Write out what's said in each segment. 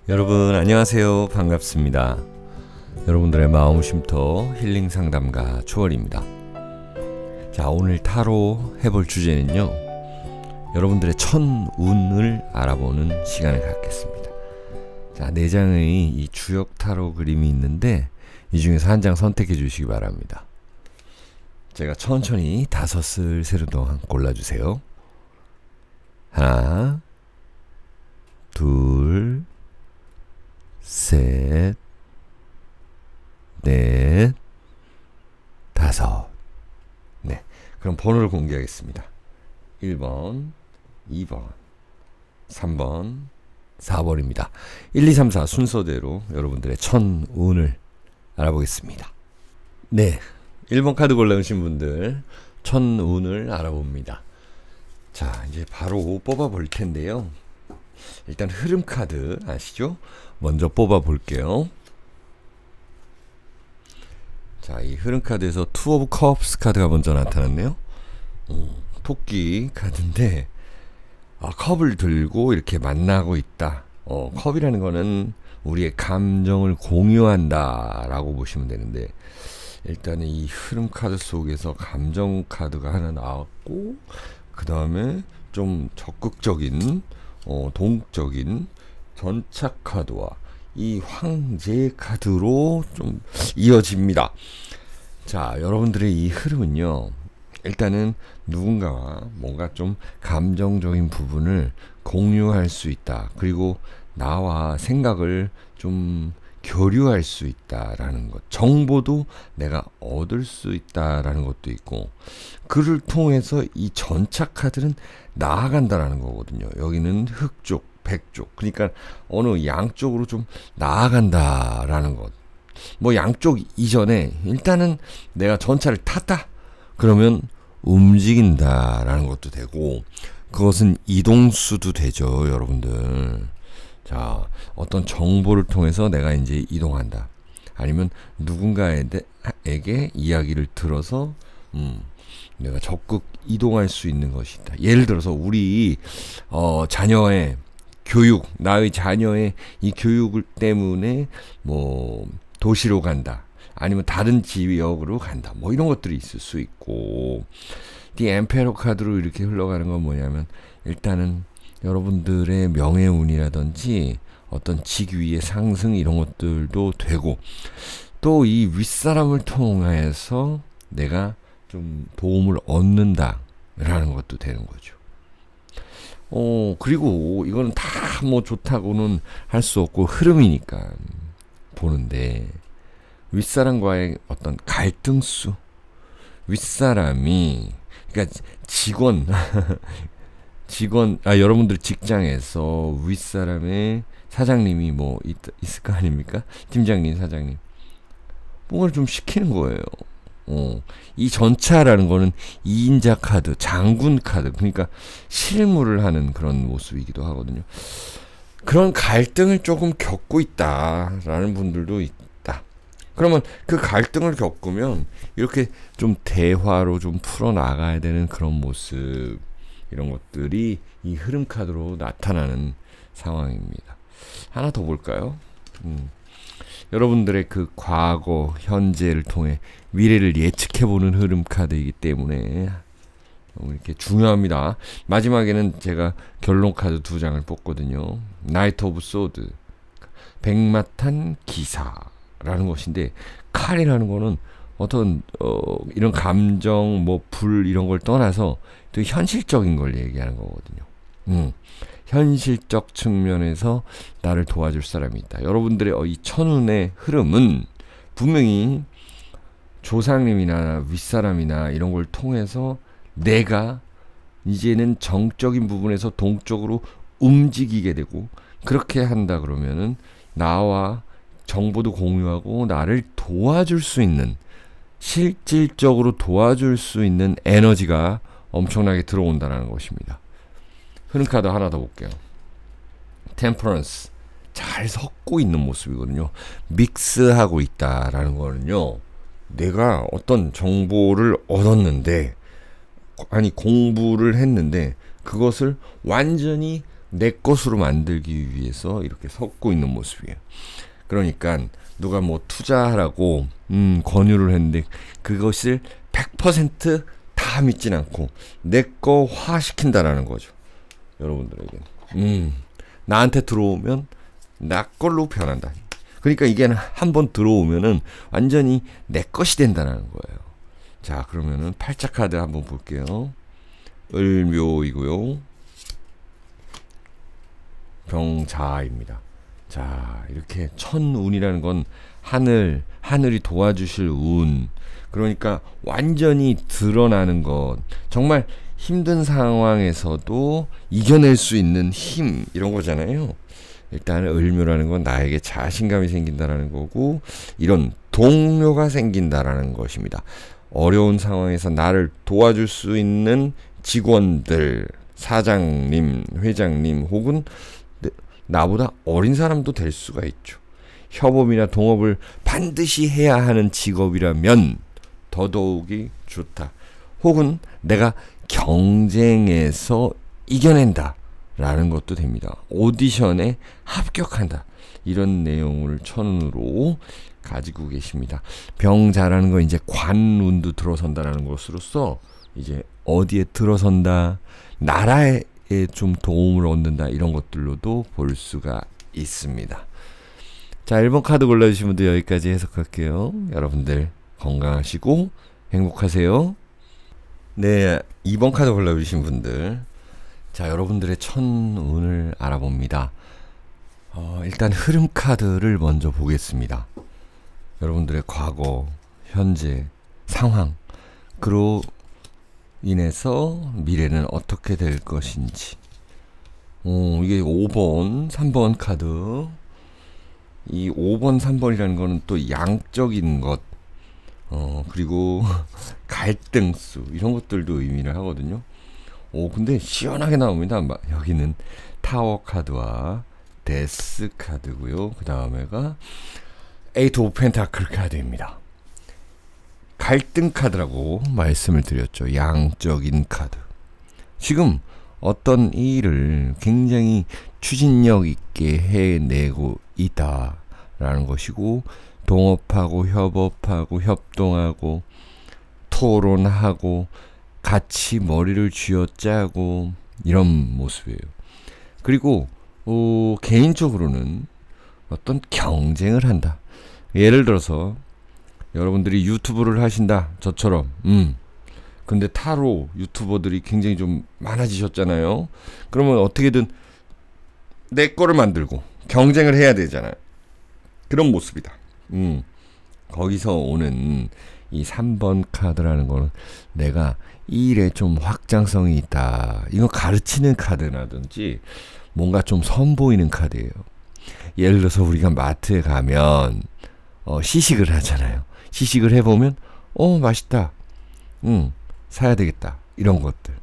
여러분 안녕하세요. 반갑습니다. 여러분들의 마음 쉼터 힐링 상담가 초월입니다. 자, 오늘 타로 해볼 주제는요, 여러분들의 천운을 알아보는 시간을 갖겠습니다. 자, 4장의 이 주역 타로 그림이 있는데 이 중에서 한 장 선택해 주시기 바랍니다. 제가 천천히 5을 세는 동안 골라주세요. 하나, 둘, 셋, 넷, 5. 네, 그럼 번호를 공개하겠습니다. 1번, 2번, 3번, 4번입니다. 1, 2, 3, 4 순서대로 여러분들의 천운을 알아보겠습니다. 네, 1번 카드 골라오신 분들 천운을 알아봅니다. 자, 이제 바로 뽑아 볼 텐데요. 일단 흐름 카드 아시죠? 먼저 뽑아 볼게요. 자, 이 흐름 카드에서 투 오브 컵스 카드가 먼저 나타났네요. 토끼 카드인데, 컵을 들고 이렇게 만나고 있다. 컵이라는 거는 우리의 감정을 공유한다 라고 보시면 되는데, 일단은 이 흐름 카드 속에서 감정 카드가 하나 나왔고, 그 다음에 좀 적극적인 동적인 전착 카드와 이 황제 카드로 좀 이어집니다. 자, 여러분들의 이 흐름은요, 일단은 누군가와 뭔가 좀 감정적인 부분을 공유할 수 있다. 그리고 나와 생각을 좀 교류할 수 있다라는 것, 정보도 내가 얻을 수 있다라는 것도 있고, 그를 통해서 이 전착 카드는 나아간다라는 거거든요. 여기는 흑쪽, 백쪽, 그러니까 어느 양쪽으로 좀 나아간다라는 것. 뭐 양쪽 이전에 일단은 내가 전차를 탔다 그러면 움직인다라는 것도 되고, 그것은 이동수도 되죠, 여러분들. 자, 어떤 정보를 통해서 내가 이제 이동한다. 아니면 누군가에게 이야기를 들어서 내가 적극 이동할 수 있는 것이다. 예를 들어서 우리 자녀의 교육, 나의 자녀의 이 교육 때문에 뭐 도시로 간다. 아니면 다른 지역으로 간다. 뭐 이런 것들이 있을 수 있고, 이 엠페러 카드로 이렇게 흘러가는 건 뭐냐면, 일단은 여러분들의 명예운이라든지 어떤 직위의 상승 이런 것들도 되고, 또 이 윗사람을 통해서 내가 좀 도움을 얻는다 라는 것도 되는 거죠. 그리고 이거는 다 뭐 좋다고는 할 수 없고 흐름이니까 보는데, 윗사람과의 어떤 갈등수, 윗사람이, 그러니까 여러분들 직장에서 윗사람의 사장님이 뭐 있을 거 아닙니까? 팀장님, 사장님. 뭔가를 좀 시키는 거예요. 이 전차라는 거는 2인자 카드, 장군 카드, 그러니까 실무를 하는 그런 모습이기도 하거든요. 그런 갈등을 조금 겪고 있다라는 분들도 있다. 그러면 그 갈등을 겪으면 이렇게 좀 대화로 좀 풀어나가야 되는 그런 모습, 이런 것들이 이 흐름 카드로 나타나는 상황입니다. 하나 더 볼까요? 여러분들의 그 과거, 현재를 통해 미래를 예측해보는 흐름 카드이기 때문에 이렇게 중요합니다. 마지막에는 제가 결론 카드 2장을 뽑거든요. 나이트 오브 소드, 백마탄 기사라는 것인데, 칼이라는 거는 어떤 이런 감정, 뭐 불 이런 걸 떠나서 또 현실적인 걸 얘기하는 거거든요. 현실적 측면에서 나를 도와줄 사람이 있다. 여러분들의 이 천운의 흐름은 분명히 조상님이나 윗사람이나 이런 걸 통해서 내가 이제는 정적인 부분에서 동적으로 움직이게 되고, 그렇게 한다 그러면은 나와 정보도 공유하고 나를 도와줄 수 있는, 실질적으로 도와줄 수 있는 에너지가 엄청나게 들어온다는 것입니다. 흐름 카드 하나 더 볼게요. 템퍼런스, 잘 섞고 있는 모습이거든요. 믹스하고 있다라는 거는요, 내가 어떤 정보를 얻었는데, 아니 공부를 했는데 그것을 완전히 내 것으로 만들기 위해서 이렇게 섞고 있는 모습이에요. 그러니까 누가 뭐 투자하라고 권유를 했는데 그것을 100% 믿진 않고 내 거화 시킨다라는 거죠. 여러분들에게. 나한테 들어오면 나 걸로 변한다. 그러니까 이게 한번 들어오면은 완전히 내 것이 된다는 거예요. 자, 그러면은 팔자 카드 한번 볼게요. 을묘이고요. 병자입니다. 자, 이렇게 천운이라는 건 하늘이 도와주실 운. 그러니까 완전히 드러나는 것. 정말 힘든 상황에서도 이겨낼 수 있는 힘, 이런 거잖아요. 일단 을묘라는 건 나에게 자신감이 생긴다라는 거고, 이런 동료가 생긴다라는 것입니다. 어려운 상황에서 나를 도와줄 수 있는 직원들, 사장님, 회장님, 혹은 나보다 어린 사람도 될 수가 있죠. 협업이나 동업을 반드시 해야 하는 직업이라면 더더욱이 좋다. 혹은 내가 경쟁에서 이겨낸다 라는 것도 됩니다. 오디션에 합격한다. 이런 내용을 천운으로 가지고 계십니다. 병자라는 건 이제 관운도 들어선다라는 것으로서 이제 어디에 들어선다, 나라에 좀 도움을 얻는다, 이런 것들로도 볼 수가 있습니다. 자, 1번 카드 골라주신 분들 여기까지 해석할게요. 여러분들 건강하시고 행복하세요. 네, 2번 카드 골라주신 분들, 자, 여러분들의 천운을 알아봅니다. 일단 흐름 카드를 먼저 보겠습니다. 여러분들의 과거, 현재, 상황, 그로 인해서 미래는 어떻게 될 것인지. 이게 5번, 3번 카드. 이 5번, 3번이라는 거는 또 양적인 것, 그리고 갈등수, 이런 것들도 의미를 하거든요. 근데 시원하게 나옵니다. 여기는 타워 카드와 데스 카드고요. 그 다음에가 에이트 오브 펜타클 카드입니다. 갈등 카드라고 말씀을 드렸죠. 양적인 카드. 지금 어떤 일을 굉장히 추진력 있게 해내고 있다라는 것이고, 동업하고 협업하고 협동하고 토론하고 같이 머리를 쥐어짜고 이런 모습이에요. 그리고 개인적으로는 어떤 경쟁을 한다. 예를 들어서 여러분들이 유튜브를 하신다, 저처럼. 근데 타로 유튜버들이 굉장히 좀 많아지셨잖아요. 그러면 어떻게든 내 거를 만들고 경쟁을 해야 되잖아요. 그런 모습이다. 거기서 오는 이 3번 카드라는 거는 내가 이 일에 좀 확장성이 있다. 이거 가르치는 카드라든지 뭔가 좀 선보이는 카드예요. 예를 들어서 우리가 마트에 가면 시식을 하잖아요. 시식을 해보면 맛있다. 사야 되겠다. 이런 것들.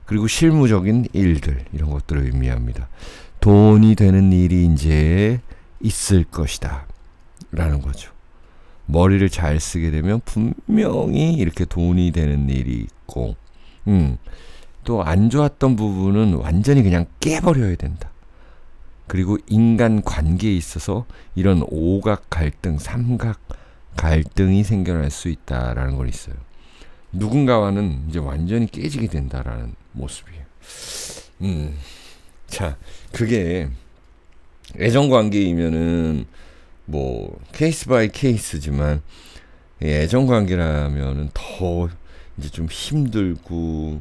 그리고 실무적인 일들, 이런 것들을 의미합니다. 돈이 되는 일이 이제 있을 것이다 라는 거죠. 머리를 잘 쓰게 되면 분명히 이렇게 돈이 되는 일이 있고, 또 안 좋았던 부분은 완전히 그냥 깨버려야 된다. 그리고 인간 관계에 있어서 이런 오각 갈등, 삼각 갈등이 생겨날 수 있다라는 건 있어요. 누군가와는 이제 완전히 깨지게 된다라는 모습이에요. 자, 그게 애정관계이면은 뭐 케이스 바이 케이스지만, 애정관계라면은 더 이제 좀 힘들고,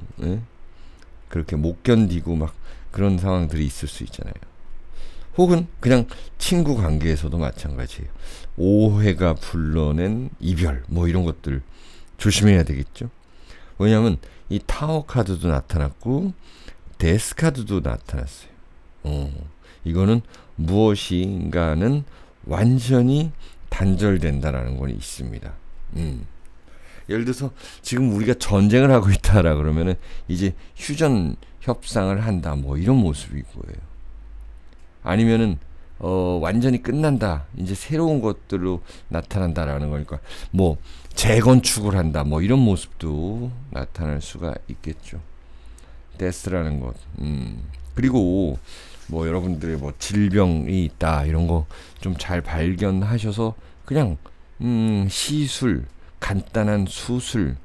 그렇게 못 견디고 막 그런 상황들이 있을 수 있잖아요. 혹은 그냥 친구 관계에서도 마찬가지예요. 오해가 불러낸 이별, 뭐 이런 것들 조심해야 되겠죠. 왜냐하면 이 타워 카드도 나타났고 데스 카드도 나타났어요. 이거는 무엇인가는 완전히 단절된다라는 건 있습니다. 예를 들어서 지금 우리가 전쟁을 하고 있다라 그러면은 이제 휴전 협상을 한다, 뭐 이런 모습일 거예요. 아니면은 완전히 끝난다, 이제 새로운 것들로 나타난다라는 거니까 뭐 재건축을 한다, 뭐 이런 모습도 나타날 수가 있겠죠. 데스라는 것, 그리고 뭐 여러분들의 뭐 질병이 있다 이런 거 좀 잘 발견하셔서 그냥 시술, 간단한 수술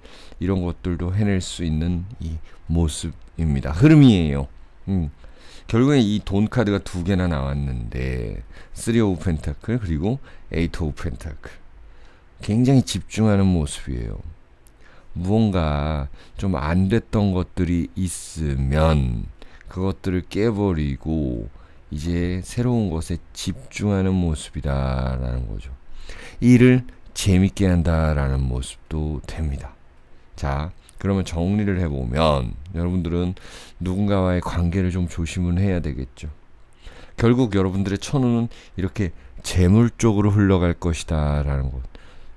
이런 것들도 해낼 수 있는 이 모습입니다. 흐름이에요. 결국에 이 돈 카드가 두 개나 나왔는데 3 오브 펜타클 그리고 8 오브 펜타클 굉장히 집중하는 모습이에요. 무언가 좀 안 됐던 것들이 있으면 그것들을 깨버리고 이제 새로운 것에 집중하는 모습이다라는 거죠. 일을 재밌게 한다라는 모습도 됩니다. 자, 그러면 정리를 해보면 여러분들은 누군가와의 관계를 좀 조심은 해야 되겠죠. 결국 여러분들의 천운은 이렇게 재물 쪽으로 흘러갈 것이다 라는 것.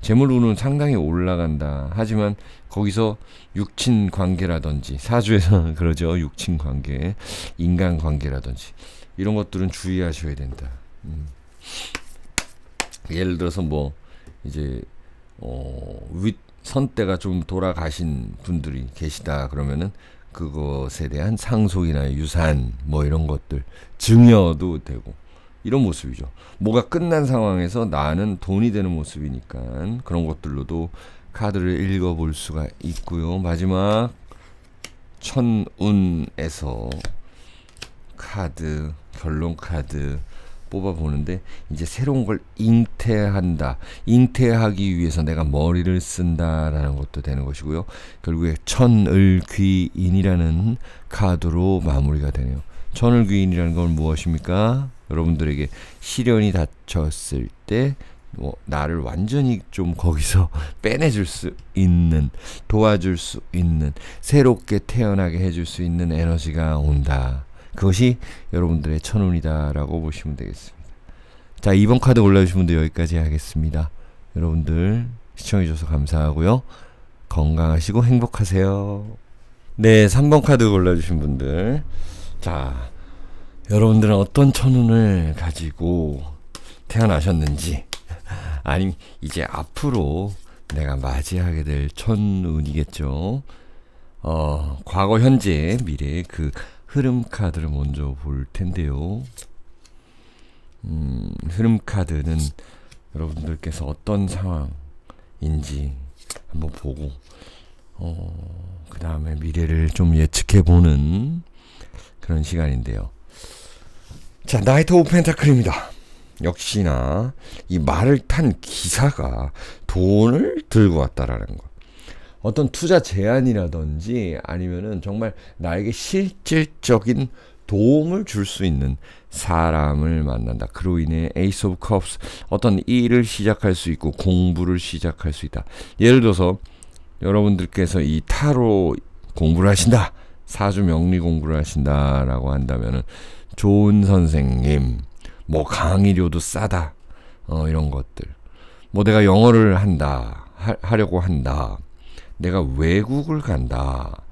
재물운은 상당히 올라간다. 하지만 거기서 육친 관계라든지 사주에서는 그러죠. 육친 관계, 인간 관계라든지 이런 것들은 주의하셔야 된다. 예를 들어서 뭐 이제 윗 선대가 좀 돌아가신 분들이 계시다 그러면은 그것에 대한 상속이나 유산 뭐 이런 것들 증여도 되고 이런 모습이죠. 뭐가 끝난 상황에서 나는 돈이 되는 모습이니까 그런 것들로도 카드를 읽어볼 수가 있고요. 마지막 천운에서 카드, 결론 카드 뽑아보는데 이제 새로운 걸 잉태한다. 잉태하기 위해서 내가 머리를 쓴다라는 것도 되는 것이고요. 결국에 천을귀인이라는 카드로 마무리가 되네요. 천을귀인이라는 건 무엇입니까? 여러분들에게 시련이 닥쳤을 때 나를 완전히 좀 거기서 빼내줄 수 있는, 도와줄 수 있는, 새롭게 태어나게 해줄 수 있는 에너지가 온다. 그것이 여러분들의 천운이다 라고 보시면 되겠습니다. 자, 2번 카드 골라주신 분들 여기까지 하겠습니다. 여러분들 시청해주셔서 감사하고요. 건강하시고 행복하세요. 네, 3번 카드 골라주신 분들, 자, 여러분들은 어떤 천운을 가지고 태어나셨는지, 아니면 이제 앞으로 내가 맞이하게 될 천운이겠죠. 과거, 현재, 미래의 그 흐름 카드를 먼저 볼 텐데요. 흐름 카드는 여러분들께서 어떤 상황인지 한번 보고 그 다음에 미래를 좀 예측해보는 그런 시간인데요. 자, 나이트 오브 펜타클입니다. 역시나 이 말을 탄 기사가 돈을 들고 왔다라는 것. 어떤 투자 제안이라든지 아니면은 정말 나에게 실질적인 도움을 줄 수 있는 사람을 만난다. 그로 인해 에이스 오브 컵스, 어떤 일을 시작할 수 있고 공부를 시작할 수 있다. 예를 들어서 여러분들께서 이 타로 공부를 하신다, 사주 명리 공부를 하신다라고 한다면은 좋은 선생님, 뭐 강의료도 싸다, 이런 것들. 뭐 내가 영어를 하려고 한다. 내가 외국을 간다.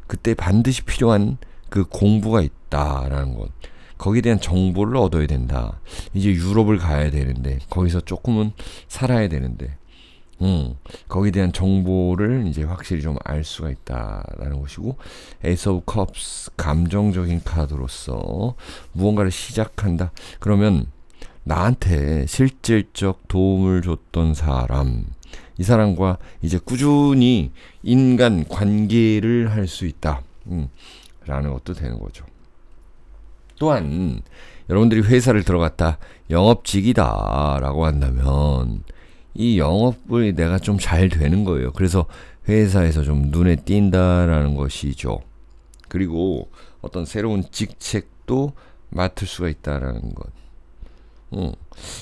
그때 반드시 필요한 그 공부가 있다라는 것. 거기에 대한 정보를 얻어야 된다. 이제 유럽을 가야 되는데 거기서 조금은 살아야 되는데 거기에 대한 정보를 이제 확실히 좀 알 수가 있다라는 것이고, 에이스 오브 컵스, 감정적인 카드로서 무언가를 시작한다. 그러면 나한테 실질적 도움을 줬던 사람, 이 사람과 이제 꾸준히 인간 관계를 할 수 있다 라는 것도 되는 거죠. 또한 여러분들이 회사를 들어갔다 영업직이다 라고 한다면 이 영업을 내가 좀 잘 되는 거예요. 그래서 회사에서 좀 눈에 띈다라는 것이죠. 그리고 어떤 새로운 직책도 맡을 수가 있다라는 것.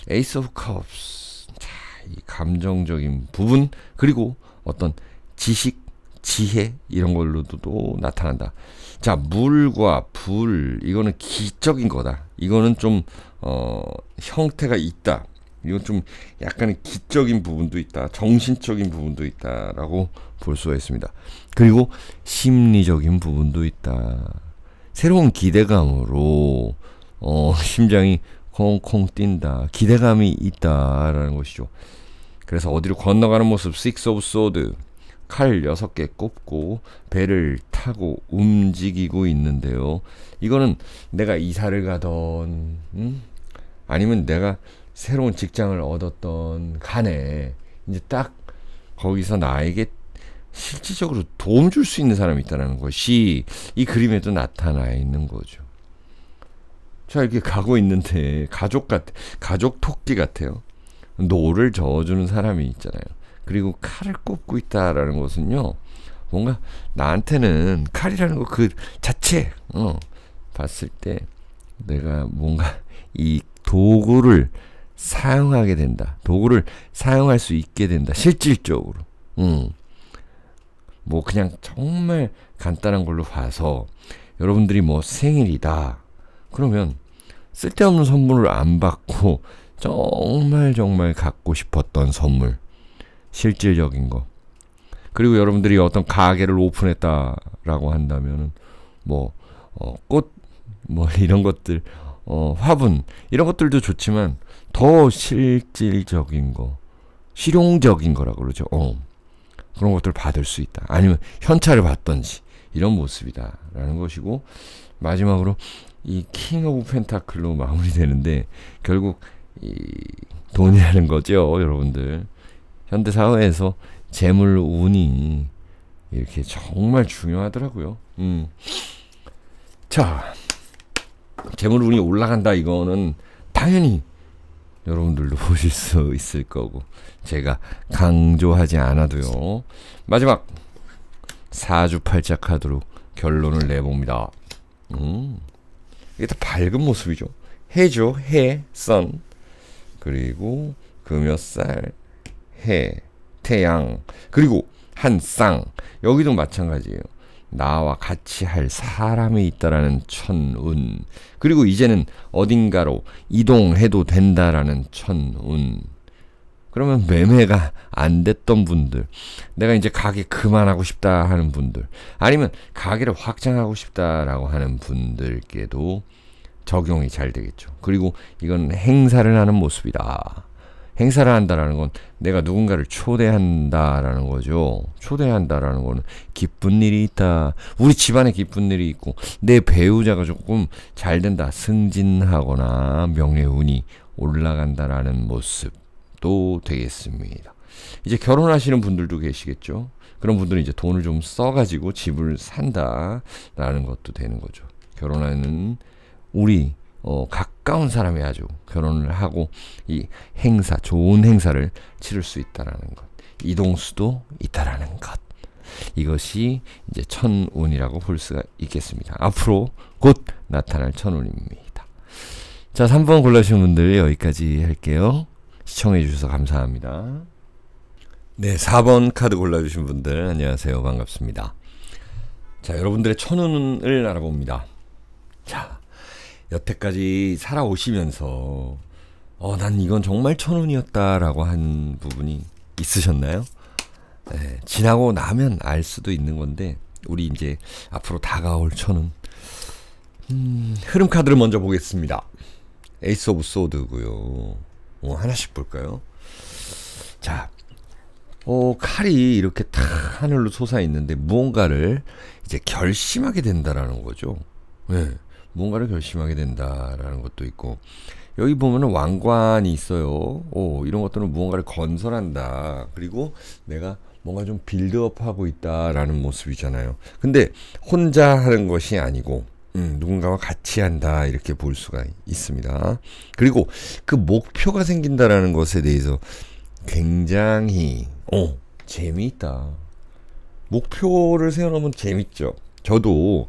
에이스 오브 컵스, 자, 이 감정적인 부분, 그리고 어떤 지식, 지혜 이런 걸로도 나타난다. 자, 물과 불, 이거는 기적인 거다. 이거는 좀 형태가 있다. 이건 좀 약간의 기적인 부분도 있다. 정신적인 부분도 있다라고 볼 수가 있습니다. 그리고 심리적인 부분도 있다. 새로운 기대감으로 심장이 콩콩 뛴다. 기대감이 있다라는 것이죠. 그래서 어디로 건너가는 모습, 6 오브 소드, 칼 6개 꼽고 배를 타고 움직이고 있는데요. 이거는 내가 이사를 가던 아니면 내가 새로운 직장을 얻었던 간에 이제 딱 거기서 나에게 실질적으로 도움 줄 수 있는 사람이 있다는 것이 이 그림에도 나타나 있는 거죠. 자, 이렇게 가고 있는데 가족 토끼 같아요. 노를 저어주는 사람이 있잖아요. 그리고 칼을 꼽고 있다라는 것은요, 뭔가 나한테는 칼이라는 거 그 자체 봤을 때 내가 뭔가 이 도구를 사용하게 된다. 도구를 사용할 수 있게 된다. 실질적으로. 뭐 그냥 정말 간단한 걸로 봐서 여러분들이 뭐 생일이다. 그러면 쓸데없는 선물을 안 받고 정말 갖고 싶었던 선물. 실질적인 거. 그리고 여러분들이 어떤 가게를 오픈했다라고 한다면은 꽃 이런 것들 화분 이런 것들도 좋지만 더 실질적인 거, 실용적인 거라고 그러죠. 그런 것들을 받을 수 있다. 아니면 현찰을 받던지 이런 모습이다라는 것이고, 마지막으로 이 킹 오브 펜타클로 마무리되는데 결국 이 돈이라는 거죠, 여러분들. 현대 사회에서 재물 운이 이렇게 정말 중요하더라고요. 자, 재물 운이 올라간다, 이거는 당연히 여러분들도 보실 수 있을 거고 제가 강조하지 않아도요. 마지막 사주팔자 카드로 결론을 내봅니다. 이게 다 밝은 모습이죠. 해죠. 해, 선. 그리고 금요살, 해, 태양, 그리고 한 쌍. 여기도 마찬가지예요. 나와 같이 할 사람이 있다라는 천운. 그리고 이제는 어딘가로 이동해도 된다라는 천운. 그러면 매매가 안 됐던 분들, 내가 이제 가게 그만하고 싶다 하는 분들, 아니면 가게를 확장하고 싶다라고 하는 분들께도 적용이 잘 되겠죠. 그리고 이건 행사를 하는 모습이다. 행사를 한다라는 건 내가 누군가를 초대한다라는 거죠. 초대한다라는 거는 기쁜 일이 있다. 우리 집안에 기쁜 일이 있고 내 배우자가 조금 잘 된다. 승진하거나 명예운이 올라간다라는 모습도 되겠습니다. 이제 결혼하시는 분들도 계시겠죠. 그런 분들은 이제 돈을 좀 써가지고 집을 산다라는 것도 되는 거죠. 결혼하는 우리 가까운 사람이 아주 결혼을 하고 이 행사, 좋은 행사를 치를 수 있다라는 것, 이동수도 있다라는 것, 이것이 이제 천운이라고 볼 수가 있겠습니다. 앞으로 곧 나타날 천운입니다. 자, 3번 골라주신 분들 여기까지 할게요. 시청해 주셔서 감사합니다. 네, 4번 카드 골라주신 분들 안녕하세요. 반갑습니다. 자, 여러분들의 천운을 알아봅니다. 자, 여태까지 살아오시면서 난 이건 정말 천운이었다라고 한 부분이 있으셨나요? 네, 지나고 나면 알 수도 있는 건데 우리 이제 앞으로 다가올 천운, 흐름 카드를 먼저 보겠습니다. 에이스 오브 소드고요. 하나씩 볼까요? 자, 칼이 이렇게 탁 하늘로 솟아 있는데 무언가를 이제 결심하게 된다라는 거죠. 네. 뭔가를 결심하게 된다라는 것도 있고, 여기 보면은 왕관이 있어요. 이런 것들은 무언가를 건설한다. 그리고 내가 뭔가 좀 빌드업하고 있다라는 모습이잖아요. 근데 혼자 하는 것이 아니고 누군가와 같이 한다, 이렇게 볼 수가 있습니다. 그리고 그 목표가 생긴다라는 것에 대해서 굉장히 재미있다. 목표를 세워놓으면 재밌죠. 저도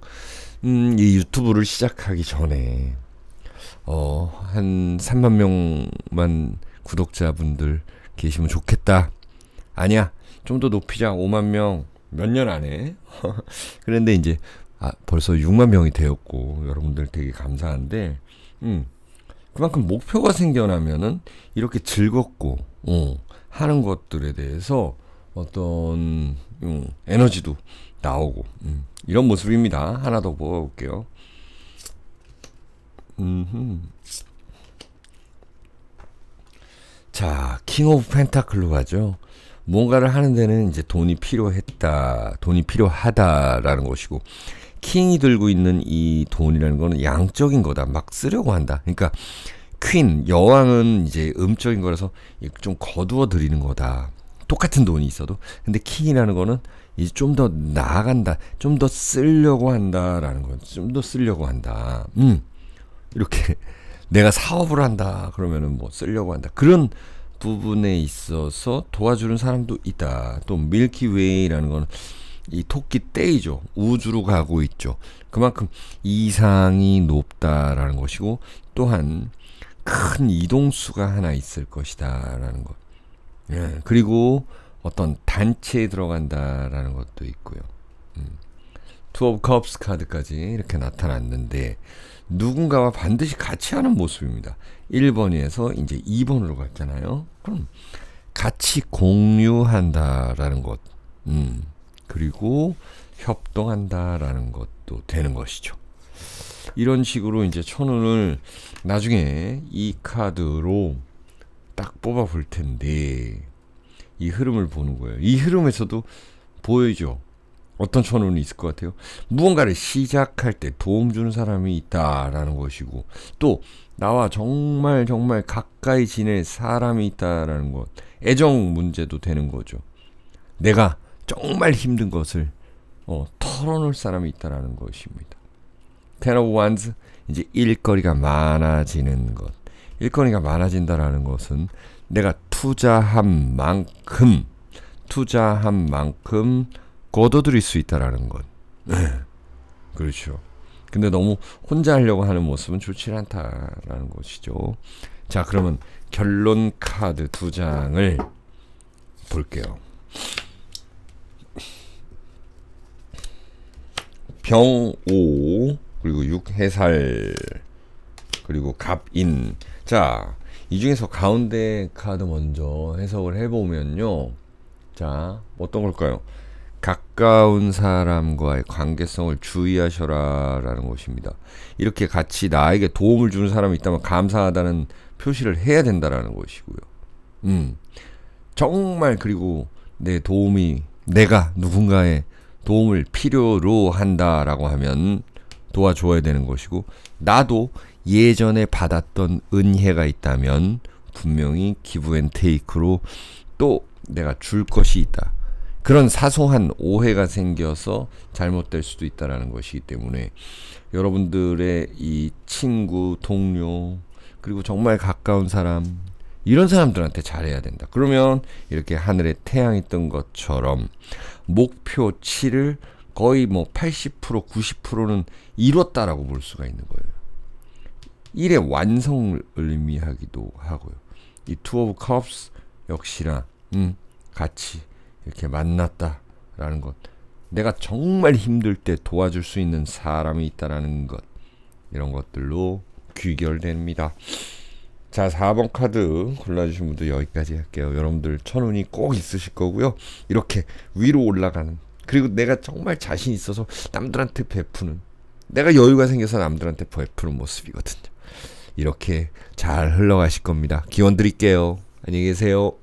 이 유튜브를 시작하기 전에 한 3만 명만 구독자분들 계시면 좋겠다. 아니야, 좀 더 높이자. 5만 명 몇 년 안에. 그런데 이제 벌써 6만 명이 되었고 여러분들 되게 감사한데, 그만큼 목표가 생겨나면은 이렇게 즐겁고 하는 것들에 대해서 어떤 에너지도 나오고 이런 모습입니다. 하나 더 보아볼게요. 자, 킹 오브 펜타클로 가죠. 뭔가를 하는 데는 이제 돈이 필요했다, 돈이 필요하다라는 것이고, 킹이 들고 있는 이 돈이라는 거는 양적인 거다. 막 쓰려고 한다. 그러니까 퀸, 여왕은 이제 음적인 거라서 좀 거두어 드리는 거다. 똑같은 돈이 있어도. 근데 킹이라는 거는 이제 좀 더 나아간다. 좀 더 쓰려고 한다라는 거. 좀 더 쓰려고 한다. 이렇게 내가 사업을 한다. 그러면은 뭐 쓰려고 한다. 그런 부분에 있어서 도와주는 사람도 있다. 또 밀키웨이라는 거는 이 토끼 떼이죠. 우주로 가고 있죠. 그만큼 이상이 높다라는 것이고, 또한 큰 이동수가 하나 있을 것이다 라는 것. 예, 그리고 어떤 단체에 들어간다라는 것도 있고요. 투 오브 컵스 카드까지 이렇게 나타났는데, 누군가와 반드시 같이 하는 모습입니다. 1번에서 이제 2번으로 갔잖아요. 그럼 같이 공유한다라는 것, 그리고 협동한다라는 것도 되는 것이죠. 이런 식으로 이제 천운을 나중에 이 카드로 딱 뽑아 볼 텐데, 이 흐름을 보는 거예요. 이 흐름에서도 보여죠. 어떤 천운이 있을 것 같아요? 무언가를 시작할 때 도움 주는 사람이 있다라는 것이고, 또 나와 정말 정말 가까이 지낼 사람이 있다라는 것, 애정 문제도 되는 거죠. 내가 정말 힘든 것을 털어놓을 사람이 있다라는 것입니다. Ten of Wands, 이제 일거리가 많아지는 것. 일거리가 많아진다라는 것은 내가 투자한 만큼 거둬들일 수 있다라는 것. 그렇죠. 근데 너무 혼자 하려고 하는 모습은 좋지 않다라는 것이죠. 자, 그러면 결론 카드 2장을 볼게요. 병5, 그리고 6해살, 그리고 갑인. 자, 이 중에서 가운데 카드 먼저 해석을 해보면요. 자, 어떤 걸까요? 가까운 사람과의 관계성을 주의하셔라 라는 것입니다. 이렇게 같이 나에게 도움을 주는 사람이 있다면 감사하다는 표시를 해야 된다라는 것이고요. 정말, 그리고 내가 누군가의 도움을 필요로 한다라고 하면 도와줘야 되는 것이고, 나도 예전에 받았던 은혜가 있다면 분명히 기브 앤 테이크로 또 내가 줄 것이 있다. 그런 사소한 오해가 생겨서 잘못될 수도 있다는 것이기 때문에, 여러분들의 이 친구, 동료, 그리고 정말 가까운 사람, 이런 사람들한테 잘해야 된다. 그러면 이렇게 하늘에 태양이 뜬 것처럼 목표치를 거의 뭐 80%, 90%는 이뤘다라고 볼 수가 있는 거예요. 일의 완성을 의미하기도 하고요. 이 투 오브 컵스 역시나 같이 이렇게 만났다라는 것, 내가 정말 힘들 때 도와줄 수 있는 사람이 있다라는 것, 이런 것들로 귀결됩니다. 자, 4번 카드 골라주신 분들 여기까지 할게요. 여러분들 천운이 꼭 있으실 거고요. 이렇게 위로 올라가는, 그리고 내가 정말 자신 있어서 남들한테 베푸는, 내가 여유가 생겨서 남들한테 베푸는 모습이거든요. 이렇게 잘 흘러가실 겁니다. 기원 드릴게요. 안녕히 계세요.